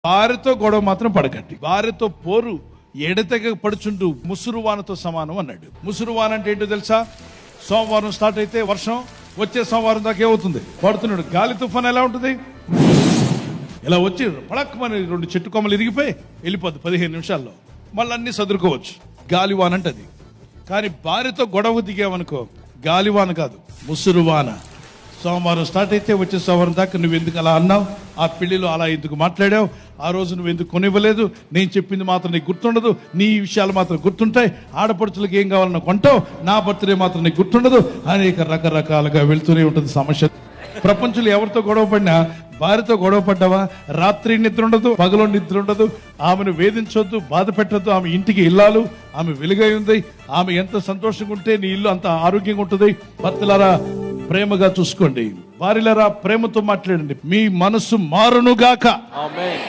భార్యతో గొడవ మాత్రం పడకండి. భార్యతో పోరు ఎడతెగ పడుచుండు ముసురువానతో సమానం అన్నాడు. ముసురువాన అంటే ఏంటో తెలుసా? సోమవారం స్టార్ట్ అయితే వర్షం వచ్చే సోమవారం దాకా ఏమవుతుంది? పడుతున్నాడు. గాలి తుఫాన్ ఎలా ఉంటుంది? ఇలా వచ్చి పడక్కమని 2 చెట్టు కొమ్మలు ఇరిగిపోయి వెళ్ళిపోద్ది 15 నిమిషాల్లో. మళ్ళీ అన్ని సదురుకోవచ్చు. గాలివాన అంటది. కానీ భార్యతో గొడవ దిగావనుకో, గాలివాన కాదు, ముసురువాన. సోమవారం స్టార్ట్ అయితే వచ్చే సోమవారం దాకా నువ్వు ఎందుకు అలా అన్నావు? ఆ పెళ్లిలో అలా ఎందుకు మాట్లాడావు? ఆ రోజు నువ్వు ఎందుకు కొనివ్వలేదు? నేను చెప్పింది మాత్రం నీకు గుర్తుండదు, నీ విషయాలు మాత్రం గుర్తుంటాయి. ఆడపడుచులకు ఏం కావాలన్నా కొంటావు, నా బర్త్డే మాత్రం నీకు గుర్తుండదు. అనేక రకరకాలుగా వెళ్తూనే ఉంటుంది సమస్య. ప్రపంచంలో ఎవరితో గొడవ పడినా, భార్యతో గొడవ పడ్డావా, రాత్రి నిద్ర ఉండదు, పగలో నిద్ర ఉండదు. ఆమెను వేధించొద్దు, బాధ పెట్టద్దు. ఆమె ఇంటికి ఇల్లాలు, ఆమె వెలుగై ఉంది. ఆమె ఎంత సంతోషంగా ఉంటే నీ ఇల్లు అంత ఆరోగ్యంగా ఉంటుంది. భర్తలారా ప్రేమగా చూసుకోండి, భార్యలారా ప్రేమతో మాట్లాడండి. మీ మనసు మారునుగాక. ఆమేన్.